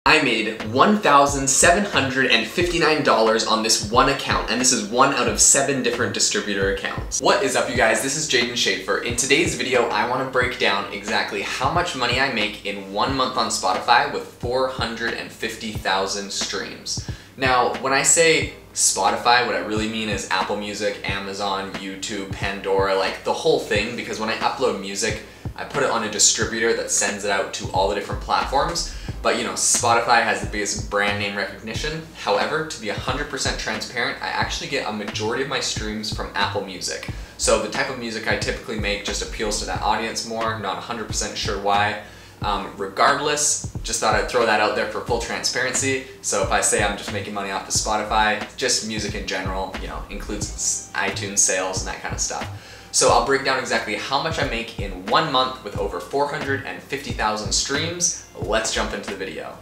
I made $1,759 on this one account, and this is one out of 7 different distributor accounts. What is up, you guys? This is Jaden Schaefer. In today's video, I want to break down exactly how much money I make in 1 month on Spotify with 450,000 streams. Now, when I say Spotify, what I really mean is Apple Music, Amazon, YouTube, Pandora, like the whole thing, because when I upload music, I put it on a distributor that sends it out to all the different platforms. But you know, Spotify has the biggest brand name recognition. However, to be 100% transparent, I actually get a majority of my streams from Apple Music. So the type of music I typically make just appeals to that audience more, not 100% sure why. Regardless, just thought I'd throw that out there for full transparency. So if I say I'm just making money off of Spotify, just music in general, you know, includes iTunes sales and that kind of stuff. So I'll break down exactly how much I make in 1 month with over 450,000 streams. Let's jump into the video.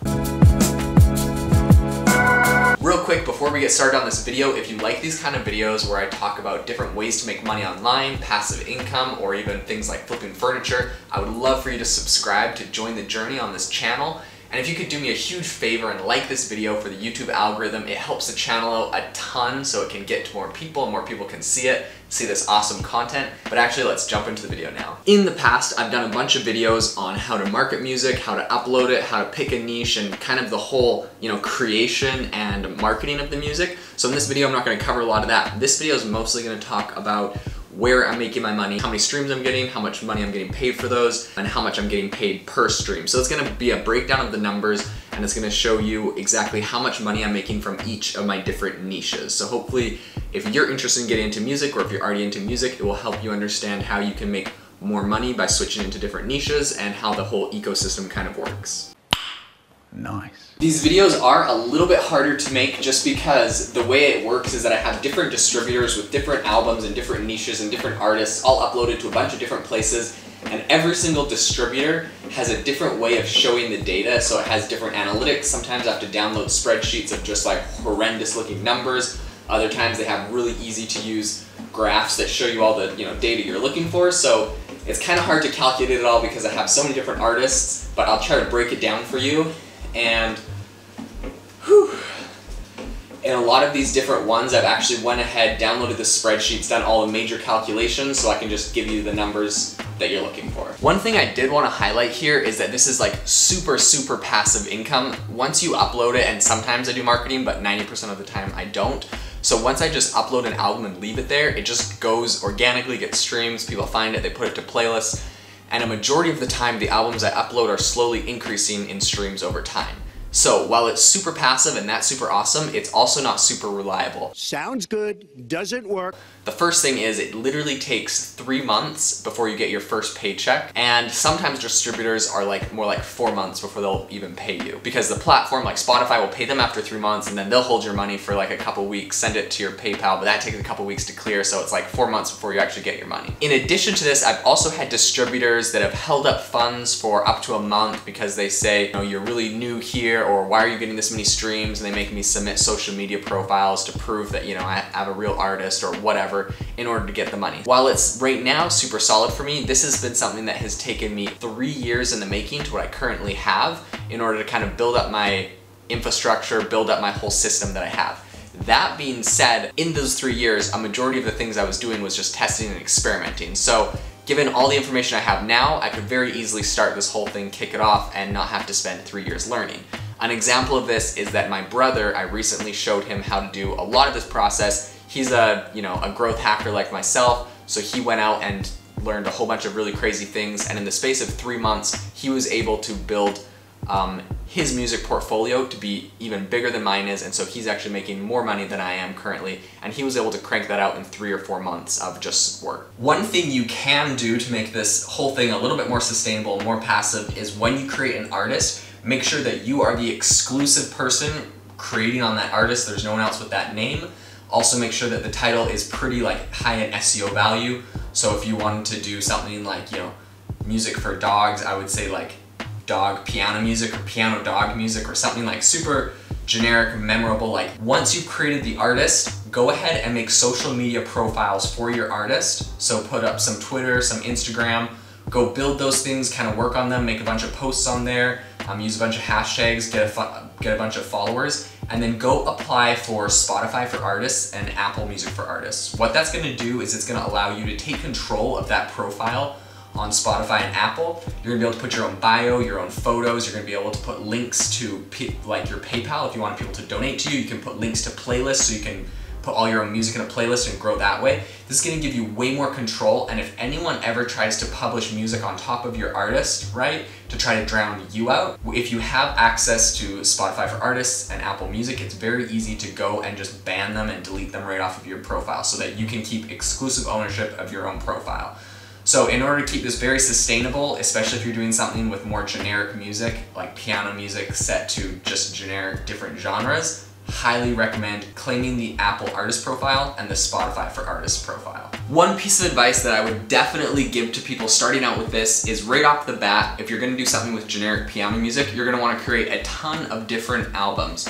Real quick, before we get started on this video, if you like these kind of videos where I talk about different ways to make money online, passive income, or even things like flipping furniture, I would love for you to subscribe to join the journey on this channel. And if you could do me a huge favor and like this video for the YouTube algorithm, it helps the channel out a ton so it can get to more people and more people can see it, see this awesome content. But actually, let's jump into the video now. In the past, I've done a bunch of videos on how to market music, how to upload it, how to pick a niche, and kind of the whole, you know, creation and marketing of the music. So in this video, I'm not going to cover a lot of that. This video is mostly going to talk about where I'm making my money, how many streams I'm getting, how much money I'm getting paid for those, and how much I'm getting paid per stream. So it's gonna be a breakdown of the numbers, and it's gonna show you exactly how much money I'm making from each of my different niches. So hopefully, if you're interested in getting into music, or if you're already into music, it will help you understand how you can make more money by switching into different niches and how the whole ecosystem kind of works. Nice. These videos are a little bit harder to make just because the way it works is that I have different distributors with different albums and different niches and different artists all uploaded to a bunch of different places, and every single distributor has a different way of showing the data, so it has different analytics. Sometimes I have to download spreadsheets of just like horrendous looking numbers. Other times they have really easy to use graphs that show you all the data you're looking for. So it's kind of hard to calculate it all because I have so many different artists, but I'll try to break it down for you. And in a lot of these different ones, I've actually went ahead, downloaded the spreadsheets, done all the major calculations so I can just give you the numbers that you're looking for. One thing I did want to highlight here is that this is like super passive income. Once you upload it, and sometimes I do marketing, but 90% of the time I don't. So once I just upload an album and leave it there, it just goes organically, gets streams, people find it, they put it to playlists. And a majority of the time, the albums I upload are slowly increasing in streams over time. So while it's super passive and that's super awesome, it's also not super reliable. Sounds good, doesn't work. The first thing is it literally takes 3 months before you get your first paycheck, and sometimes distributors are like more like 4 months before they'll even pay you, because the platform like Spotify will pay them after 3 months and then they'll hold your money for like a couple weeks, send it to your PayPal, but that takes a couple weeks to clear, so it's like 4 months before you actually get your money. In addition to this, I've also had distributors that have held up funds for up to a month because they say, you know, you're really new here, or why are you getting this many streams, and they make me submit social media profiles to prove that, you know, I have a real artist or whatever in order to get the money. While it's right now super solid for me, this has been something that has taken me 3 years in the making to what I currently have in order to kind of build up my infrastructure, build up my whole system that I have. That being said, in those 3 years, a majority of the things I was doing was just testing and experimenting. So given all the information I have now, I could very easily start this whole thing, kick it off, and not have to spend 3 years learning. An example of this is that my brother, I recently showed him how to do a lot of this process. He's a growth hacker like myself, so he went out and learned a whole bunch of really crazy things, and in the space of 3 months, he was able to build his music portfolio to be even bigger than mine is, and so he's actually making more money than I am currently, and he was able to crank that out in 3 or 4 months of just work. One thing you can do to make this whole thing a little bit more sustainable and more passive is when you create an artist, make sure that you are the exclusive person creating on that artist. There's no one else with that name. Also make sure that the title is pretty like high in SEO value. So if you wanted to do something like, you know, music for dogs, I would say like dog piano music or piano dog music or something like super generic, memorable. Like once you've created the artist, go ahead and make social media profiles for your artist. So put up some Twitter, some Instagram, go build those things, kind of work on them, make a bunch of posts on there, use a bunch of hashtags, get a bunch of followers, and then go apply for Spotify for artists and Apple Music for artists. What that's gonna do is it's gonna allow you to take control of that profile on Spotify and Apple. You're gonna be able to put your own bio, your own photos, you're gonna be able to put links to like your PayPal if you want people to donate to you. You can put links to playlists so you can put all your own music in a playlist and grow that way. This is gonna give you way more control, and if anyone ever tries to publish music on top of your artist, right, to try to drown you out, if you have access to Spotify for artists and Apple Music, it's very easy to go and just ban them and delete them right off of your profile so that you can keep exclusive ownership of your own profile. So in order to keep this very sustainable, especially if you're doing something with more generic music, like piano music set to just generic different genres, highly recommend claiming the Apple artist profile and the Spotify for artists profile. One piece of advice that I would definitely give to people starting out with this is right off the bat, if you're gonna do something with generic piano music, you're gonna wanna create a ton of different albums.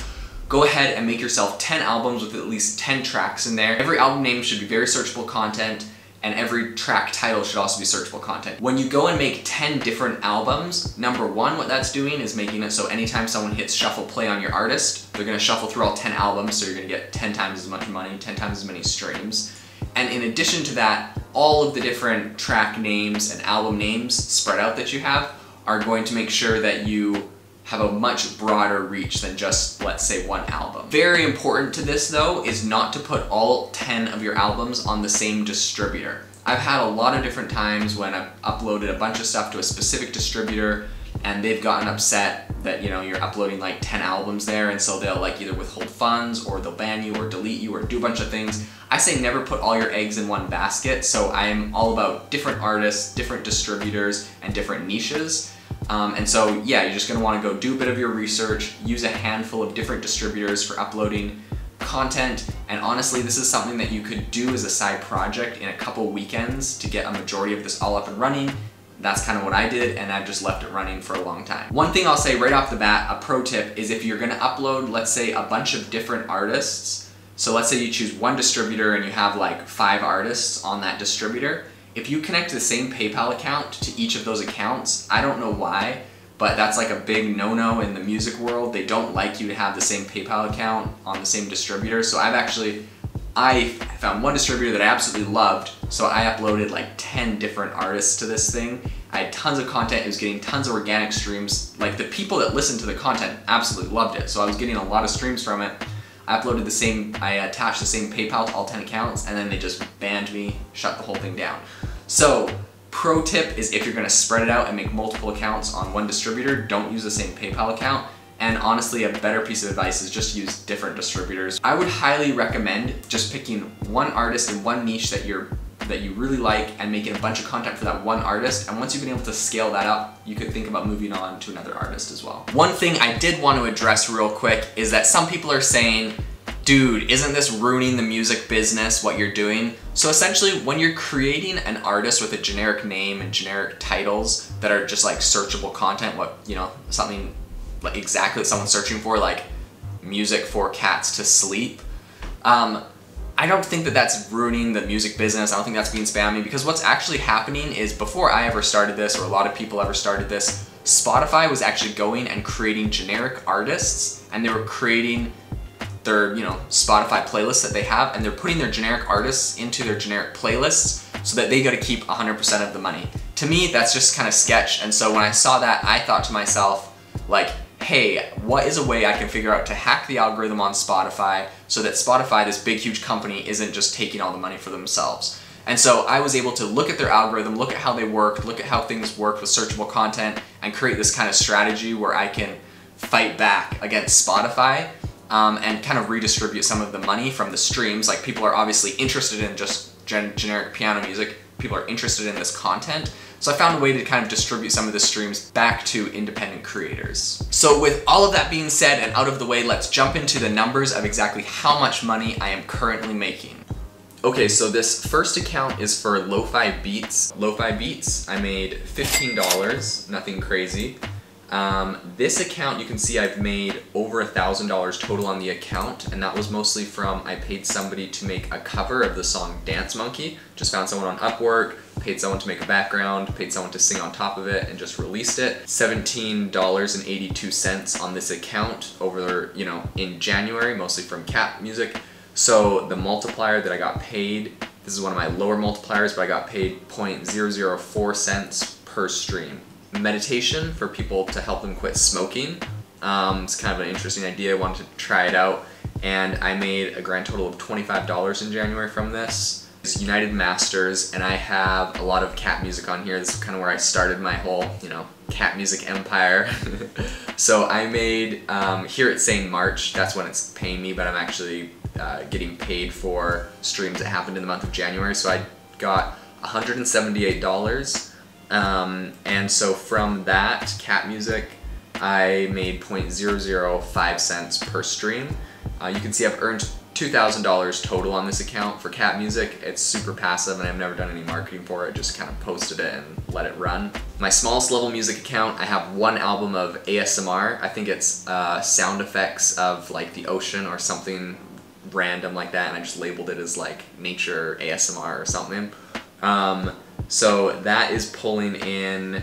Go ahead and make yourself 10 albums with at least 10 tracks in there. Every album name should be very searchable content, and every track title should also be searchable content. When you go and make 10 different albums, number one, what that's doing is making it so anytime someone hits shuffle play on your artist, they're gonna shuffle through all 10 albums, so you're gonna get 10 times as much money, 10 times as many streams. And in addition to that, all of the different track names and album names spread out that you have are going to make sure that you have a much broader reach than just, let's say, one album. Very important to this though is not to put all 10 of your albums on the same distributor. I've had a lot of different times when I've uploaded a bunch of stuff to a specific distributor and they've gotten upset that, you know, you're uploading like 10 albums there, and so they'll like either withhold funds or they'll ban you or delete you or do a bunch of things. I say never put all your eggs in one basket, so I'm all about different artists, different distributors, and different niches. And so yeah, you're just gonna wanna go do a bit of your research, use a handful of different distributors for uploading content, and honestly, this is something that you could do as a side project in a couple weekends to get a majority of this all up and running. That's kind of what I did, and I've just left it running for a long time. One thing I'll say right off the bat, a pro tip, is if you're gonna upload, let's say, a bunch of different artists, so let's say you choose one distributor and you have like 5 artists on that distributor, if you connect the same PayPal account to each of those accounts, I don't know why, but that's like a big no-no in the music world. They don't like you to have the same PayPal account on the same distributor. So I found one distributor that I absolutely loved, so I uploaded like 10 different artists to this thing. I had tons of content, it was getting tons of organic streams. Like the people that listened to the content absolutely loved it, so I was getting a lot of streams from it. I attached the same PayPal to all 10 accounts, and then they just banned me, shut the whole thing down. So, pro tip is if you're gonna spread it out and make multiple accounts on one distributor, don't use the same PayPal account. And honestly, a better piece of advice is just use different distributors. I would highly recommend just picking one artist in one niche that you really like and making a bunch of content for that one artist, and once you've been able to scale that up, you could think about moving on to another artist as well. One thing I did want to address real quick is that some people are saying, dude, isn't this ruining the music business, what you're doing? So essentially, when you're creating an artist with a generic name and generic titles that are just like searchable content, something like exactly what someone's searching for, like music for cats to sleep, I don't think that that's ruining the music business. I don't think that's being spammy, because what's actually happening is before I ever started this, or a lot of people ever started this, Spotify was actually going and creating generic artists, and they were creating their, Spotify playlists that they have, and they're putting their generic artists into their generic playlists so that they got to keep 100% of the money. To me, that's just kind of sketch, and so when I saw that, I thought to myself, like, hey, what is a way I can figure out to hack the algorithm on Spotify so that Spotify, this big huge company, isn't just taking all the money for themselves? And so I was able to look at their algorithm, look at how they work, look at how things work with searchable content, and create this kind of strategy where I can fight back against Spotify and kind of redistribute some of the money from the streams. Like, people are obviously interested in just generic piano music, people are interested in this content. So I found a way to kind of distribute some of the streams back to independent creators. So with all of that being said and out of the way, let's jump into the numbers of exactly how much money I am currently making. Okay, so this first account is for lo-fi beats. Lo-fi beats, I made $15, nothing crazy. This account, you can see I've made over $1,000 total on the account, and that was mostly from, I paid somebody to make a cover of the song Dance Monkey. Just found someone on Upwork, paid paid someone to make a background, paid someone to sing on top of it, and just released it. $17.82 on this account over, you know, in January, mostly from Cat Music. So the multiplier that I got paid, this is one of my lower multipliers, but I got paid 0.004 cents per stream. Meditation for people to help them quit smoking. It's kind of an interesting idea. I wanted to try it out, and I made a grand total of $25 in January from this. It's United Masters, and I have a lot of cat music on here. This is kind of where I started my whole, you know, cat music empire. So I made, here it's saying March, that's when it's paying me, but I'm actually getting paid for streams that happened in the month of January. So I got $178. And so from that cat music, I made 0.005 cents per stream. You can see I've earned $2,000 total on this account for cat music. It's super passive and I've never done any marketing for it, just kind of posted it and let it run. My smallest level music account, I have one album of ASMR. I think it's sound effects of like the ocean or something random like that, and I just labeled it as like nature ASMR or something. So that is pulling in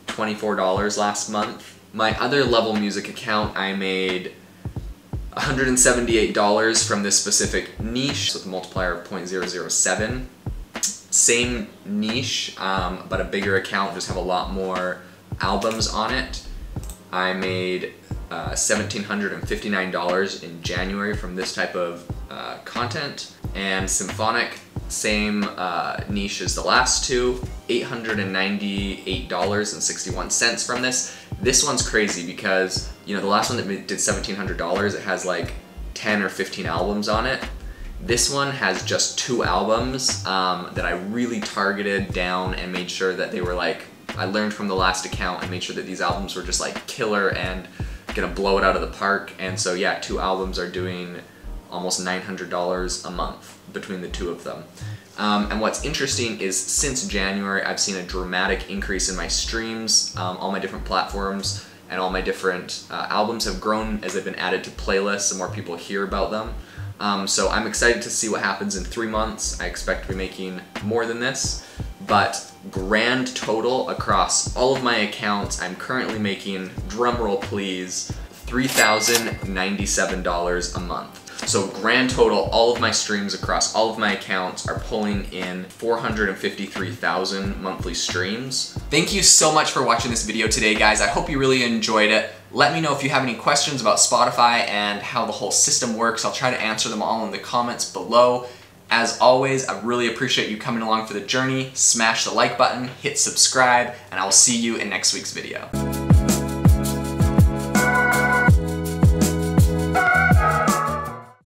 $24 last month. My other level music account, I made $178 from this specific niche with a multiplier of 0.007. Same niche, but a bigger account, just have a lot more albums on it. I made $1,759 in January from this type of content. And symphonic, same niche as the last two, $898.61 from this. This one's crazy because, you know, the last one that did $1,700, it has like 10 or 15 albums on it. This one has just 2 albums that I really targeted down and made sure that they were like, I learned from the last account and made sure that these albums were just like killer and gonna blow it out of the park. And so yeah, 2 albums are doing almost $900 a month between the 2 of them. And what's interesting is since January, I've seen a dramatic increase in my streams. All my different platforms and all my different albums have grown as they've been added to playlists and more people hear about them. So I'm excited to see what happens in 3 months. I expect to be making more than this, but grand total across all of my accounts, I'm currently making, drumroll please, $3,097 a month. So grand total, all of my streams across all of my accounts are pulling in 453,000 monthly streams. Thank you so much for watching this video today, guys. I hope you really enjoyed it. Let me know if you have any questions about Spotify and how the whole system works. I'll try to answer them all in the comments below. As always, I really appreciate you coming along for the journey. Smash the like button, hit subscribe, and I will see you in next week's video.